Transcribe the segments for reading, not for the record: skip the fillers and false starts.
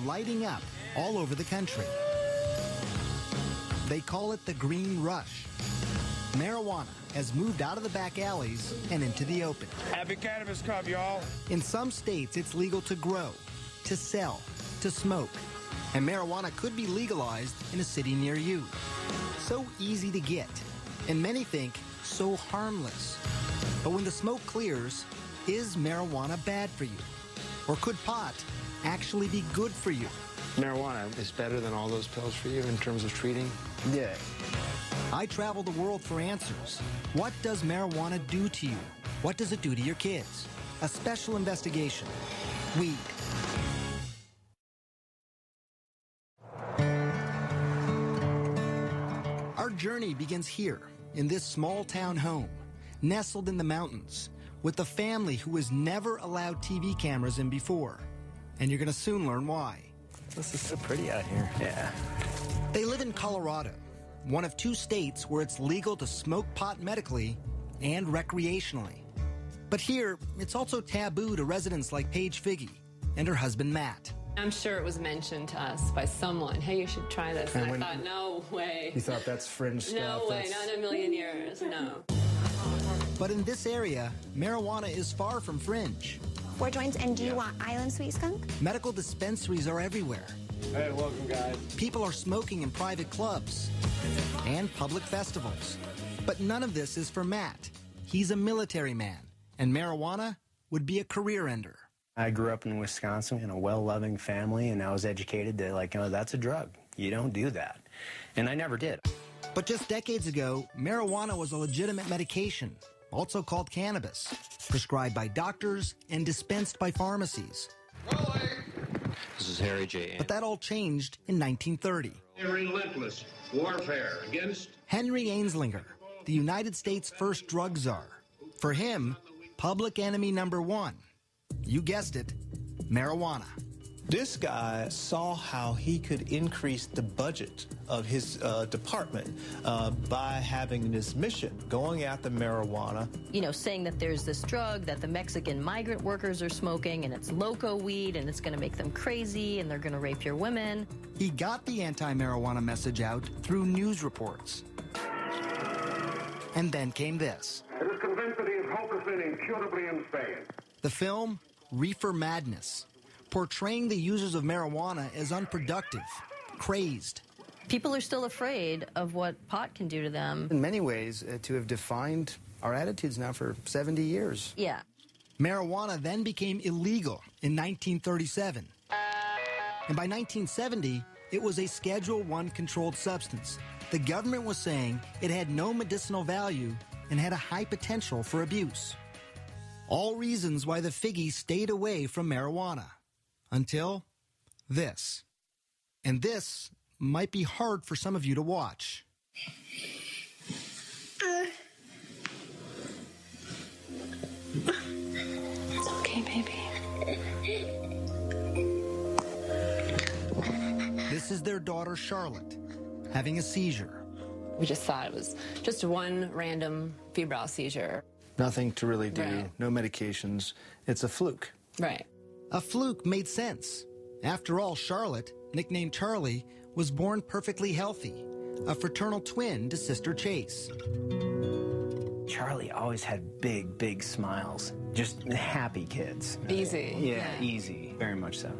lighting up all over the country. They call it the green rush. Marijuana has moved out of the back alleys and into the open. Happy Cannabis Cup, y'all. In some states, it's legal to grow, to sell, to smoke. And marijuana could be legalized in a city near you. So easy to get, and many think so harmless. But when the smoke clears, is marijuana bad for you? Or could pot actually be good for you? Marijuana is better than all those pills for you in terms of treating? Yeah. I travel the world for answers. What does marijuana do to you? What does it do to your kids? A special investigation. Weed. Our journey begins here, in this small town home, nestled in the mountains, with a family who has never allowed TV cameras in before. And you're going to soon learn why. This is so pretty out here. Yeah. They live in Colorado, one of 2 states where it's legal to smoke pot medically and recreationally. But here, it's also taboo to residents like Paige Figge and her husband, Matt. I'm sure it was mentioned to us by someone, hey, you should try this. And I thought, no way. You thought that's fringe stuff? No way, not in a million years, no. But in this area, marijuana is far from fringe. 4 joints, and do you want Island Sweet Skunk? Medical dispensaries are everywhere. Hey, welcome, guys. People are smoking in private clubs and public festivals. But none of this is for Matt. He's a military man, and marijuana would be a career ender. I grew up in Wisconsin in a well-loving family, and I was educated that, like, oh, that's a drug. You don't do that. And I never did. But just decades ago, marijuana was a legitimate medication, also called cannabis, prescribed by doctors and dispensed by pharmacies. This is Harry J. But that all changed in 1930. A relentless warfare against Henry Anslinger, the United States' first drug czar. For him, public enemy number 1. You guessed it, marijuana. This guy saw how he could increase the budget of his department by having this mission, going after marijuana. You know, saying that there's this drug that the Mexican migrant workers are smoking, and it's loco weed, and it's going to make them crazy, and they're going to rape your women. He got the anti-marijuana message out through news reports. And then came this. It is convinced that he is hopelessly and incurably insane. The film, Reefer Madness, portraying the users of marijuana as unproductive, crazed. People are still afraid of what pot can do to them. In many ways, to have defined our attitudes now for 70 years. Yeah. Marijuana then became illegal in 1937. And by 1970, it was a Schedule I controlled substance. The government was saying it had no medicinal value and had a high potential for abuse. All reasons why the Figgies stayed away from marijuana. Until this. And this might be hard for some of you to watch. It's okay, baby. This is their daughter, Charlotte, having a seizure. We just thought it was just one random febrile seizure. Nothing to really do, Right. no medications. It's a fluke. Right. A fluke made sense. After all, Charlotte, nicknamed Charlie, was born perfectly healthy, a fraternal twin to sister Chase. Charlie always had big, big smiles. Just happy kids. Easy. Yeah, easy. Very much so.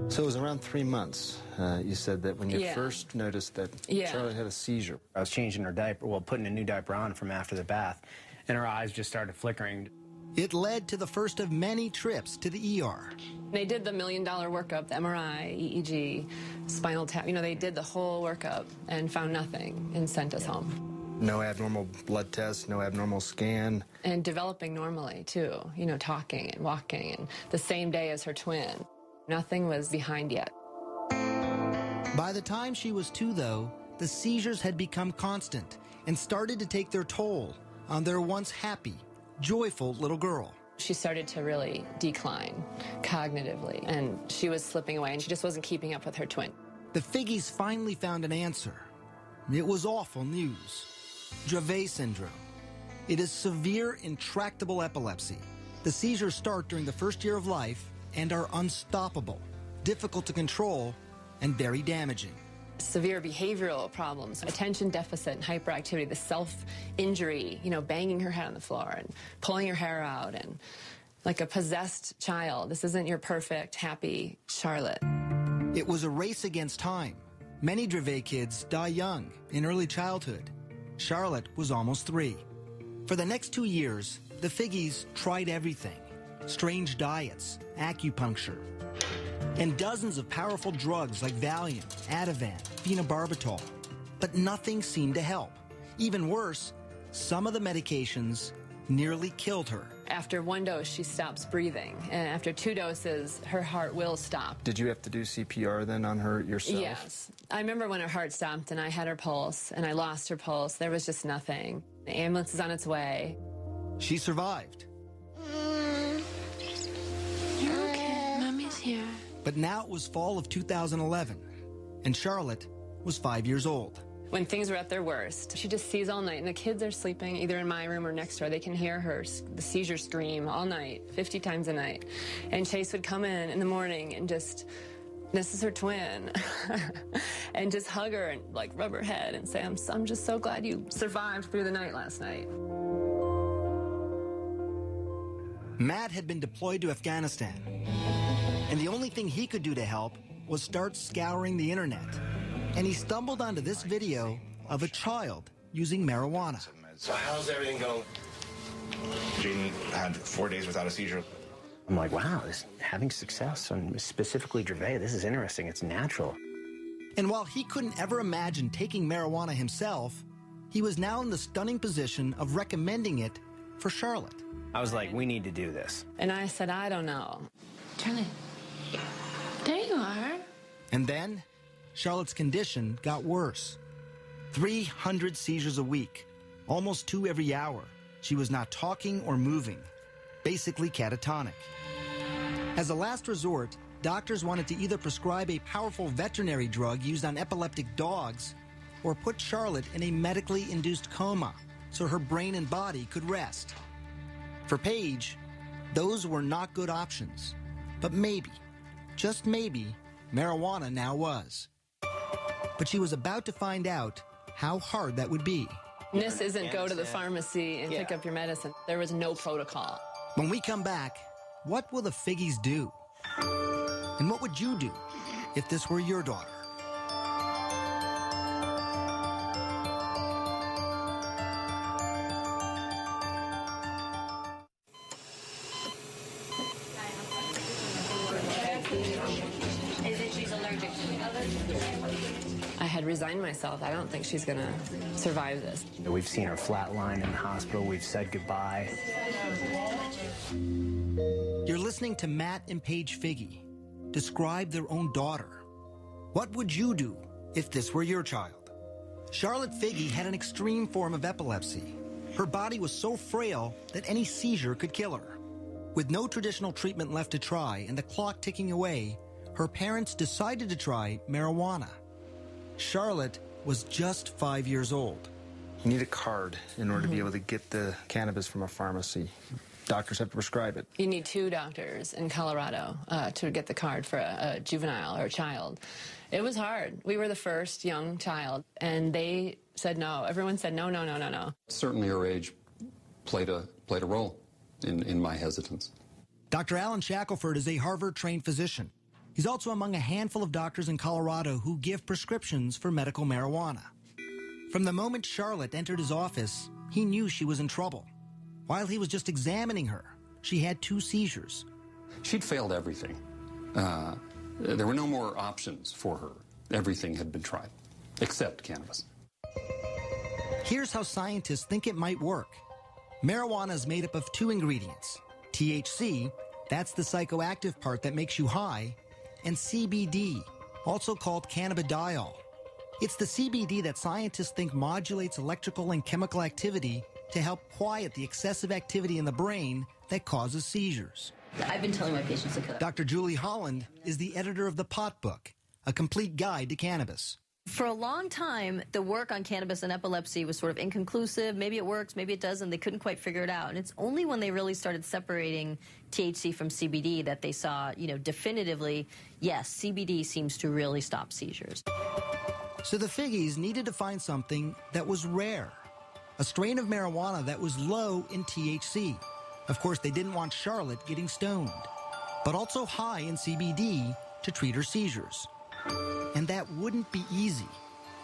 So it was around 3 months, you said, that when you Yeah. first noticed that Yeah. Charlotte had a seizure. I was changing her diaper, well, putting a new diaper on from after the bath, and her eyes just started flickering. It led to the first of many trips to the ER. They did the $1 million workup, the MRI, EEG, spinal tap. You know, they did the whole workup and found nothing and sent us home. No abnormal blood tests, no abnormal scan. And developing normally, too. You know, talking and walking, and the same day as her twin. Nothing was behind yet. By the time she was 2, though, the seizures had become constant and started to take their toll on their once happy, joyful little girl. She started to really decline cognitively, and she was slipping away, and she just wasn't keeping up with her twin. The Figgies finally found an answer. It was awful news. Dravet syndrome. It is severe, intractable epilepsy. The seizures start during the first year of life and are unstoppable difficult to control, and very damaging. Severe behavioral problems, attention deficit and hyperactivity, the self-injury, banging her head on the floor and pulling her hair out and like a possessed child. This isn't your perfect, happy Charlotte. It was a race against time. Many Dravet kids die young, in early childhood. Charlotte was almost 3. For the next 2 years, the Figgies tried everything. Strange diets, acupuncture, and dozens of powerful drugs like Valium, Ativan, phenobarbital. But nothing seemed to help. Even worse, some of the medications nearly killed her. After 1 dose, she stops breathing. And after 2 doses, her heart will stop. Did you have to do CPR then on her yourself? Yes. I remember when her heart stopped and I had her pulse and I lost her pulse. There was just nothing. The ambulance is on its way. She survived. You're okay. Mommy's here. But now it was fall of 2011, and Charlotte was 5 years old. When things were at their worst, she just sees all night, and the kids are sleeping either in my room or next door. They can hear the seizure scream all night, 50 times a night. And Chase would come in the morning and just, this is her twin, and just hug her and like rub her head and say, I'm just so glad you survived through the night last night. Matt had been deployed to Afghanistan, and the only thing he could do to help was start scouring the internet. And he stumbled onto this video of a child using marijuana. So how's everything going? Jaden had 4 days without a seizure. I'm like, wow, having success on specifically Dravet, this is interesting. It's natural. And while he couldn't ever imagine taking marijuana himself, he was now in the stunning position of recommending it for Charlotte. I was like, we need to do this. And I said, I don't know. Charlie, there you are. And then Charlotte's condition got worse. 300 seizures a week, almost 2 every hour. She was not talking or moving, basically catatonic. As a last resort, doctors wanted to either prescribe a powerful veterinary drug used on epileptic dogs or put Charlotte in a medically induced coma so her brain and body could rest. For Paige, those were not good options. But maybe, just maybe, marijuana now was. But she was about to find out how hard that would be. This isn't go to the pharmacy and pick up your medicine. There was no protocol. When we come back, what will the Figgies do? And what would you do if this were your daughter? I had resigned myself. I don't think she's going to survive this. We've seen her flatline in the hospital. We've said goodbye. You're listening to Matt and Paige Figgy describe their own daughter. What would you do if this were your child? Charlotte Figgy had an extreme form of epilepsy. Her body was so frail that any seizure could kill her. With no traditional treatment left to try and the clock ticking away, her parents decided to try marijuana. Charlotte was just 5 years old. You need a card in order to be able to get the cannabis from a pharmacy. Doctors have to prescribe it. You need 2 doctors in Colorado to get the card for a juvenile or a child. It was hard. We were the first young child, and they said no. Everyone said no, no, no, no, no. Certainly her age played a role in my hesitance. Dr. Alan Shackelford is a Harvard-trained physician. He's also among a handful of doctors in Colorado who give prescriptions for medical marijuana. From the moment Charlotte entered his office, he knew she was in trouble. While he was just examining her, she had 2 seizures. She'd failed everything. There were no more options for her. Everything had been tried, except cannabis. Here's how scientists think it might work. Marijuana is made up of 2 ingredients. THC, that's the psychoactive part that makes you high, and CBD, also called cannabidiol. It's the CBD that scientists think modulates electrical and chemical activity to help quiet the excessive activity in the brain that causes seizures. I've been telling my patients to cut. Dr. Julie Holland is the editor of The Pot Book, a complete guide to cannabis. For a long time, the work on cannabis and epilepsy was sort of inconclusive. Maybe it works, maybe it doesn't. They couldn't quite figure it out. And it's only when they really started separating THC from CBD that they saw, definitively, yes, CBD seems to really stop seizures. So the Figgies needed to find something that was rare, a strain of marijuana that was low in THC. Of course, they didn't want Charlotte getting stoned, but also high in CBD to treat her seizures. And that wouldn't be easy.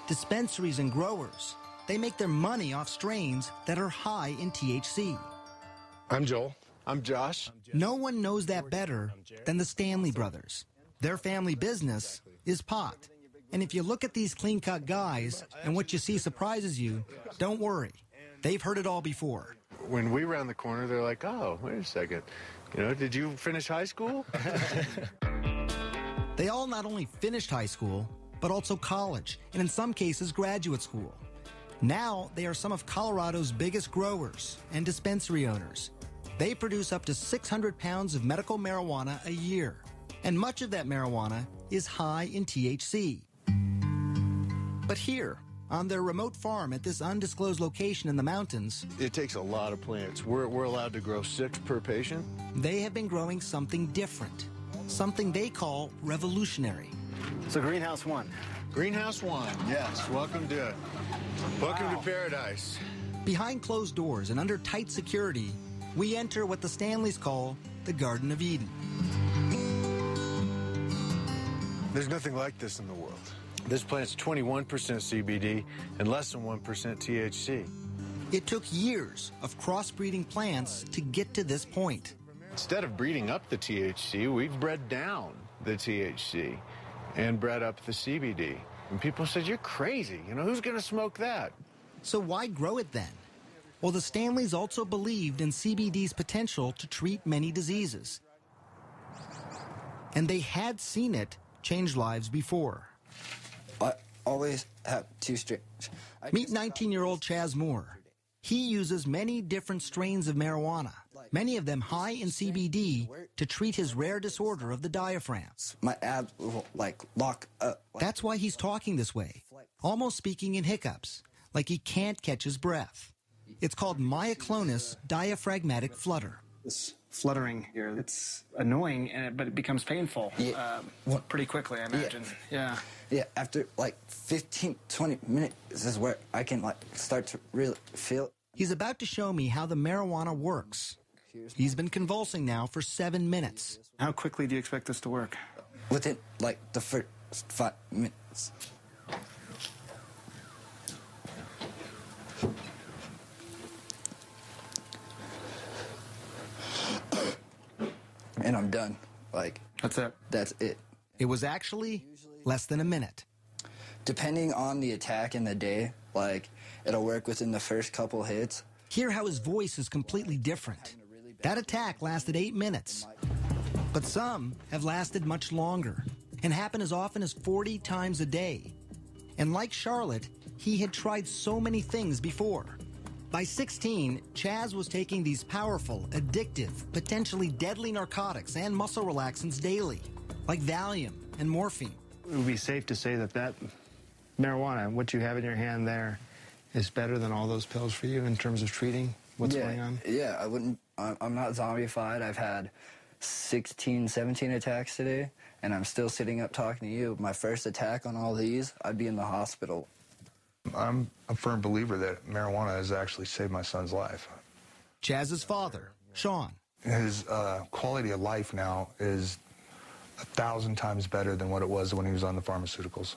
Dispensaries and growers, they make their money off strains that are high in THC. I'm Joel. I'm Josh. No one knows that better than the Stanley brothers. Their family business is pot. And if you look at these clean-cut guys and what you see surprises you, don't worry. They've heard it all before. When we round the corner, they're like, oh, wait a second. Did you finish high school? They all not only finished high school, but also college, and in some cases, graduate school. Now, they are some of Colorado's biggest growers and dispensary owners. They produce up to 600 pounds of medical marijuana a year, and much of that marijuana is high in THC. But here, on their remote farm at this undisclosed location in the mountains, it takes a lot of plants. We're allowed to grow 6 per patient. They have been growing something different, something they call revolutionary. So Greenhouse 1. Greenhouse 1, yes. Welcome to paradise. Behind closed doors and under tight security, we enter what the Stanleys call the Garden of Eden. There's nothing like this in the world. This plant's 21% CBD and less than 1% THC. It took years of crossbreeding plants to get to this point. Instead of breeding up the THC, we've bred down the THC and bred up the CBD. And people said, you're crazy. Who's going to smoke that? So why grow it then? Well, the Stanleys also believed in CBD's potential to treat many diseases. And they had seen it change lives before. I always have 2 strains. Meet 19-year-old Chaz Moore. He uses many different strains of marijuana, many of them high in CBD, to treat his rare disorder of the diaphragm. My abs will, lock up. That's why he's talking this way, almost speaking in hiccups, like he can't catch his breath. It's called myoclonus diaphragmatic flutter. This fluttering here, it's annoying, but it becomes painful pretty quickly, I imagine. Yeah. Yeah, after 15, 20 minutes is where I can start to really feel it. He's about to show me how the marijuana works. He's been convulsing now for 7 minutes. How quickly do you expect this to work? Within, the first 5 minutes. And I'm done. That's it? That's it. It was actually less than a minute. Depending on the attack in the day, it'll work within the first couple hits. Hear how his voice is completely different. That attack lasted 8 minutes. But some have lasted much longer and happen as often as 40 times a day. And like Charlotte, he had tried so many things before. By 16, Chaz was taking these powerful, addictive, potentially deadly narcotics and muscle relaxants daily, like Valium and morphine. It would be safe to say that marijuana, what you have in your hand there, is better than all those pills for you in terms of treating what's going on? Yeah, I'm not zombified. I've had 16, 17 attacks today, and I'm still sitting up talking to you. My first attack on all these, I'd be in the hospital. I'm a firm believer that marijuana has actually saved my son's life. Chaz's father, Sean. His quality of life now is 1,000 times better than what it was when he was on the pharmaceuticals.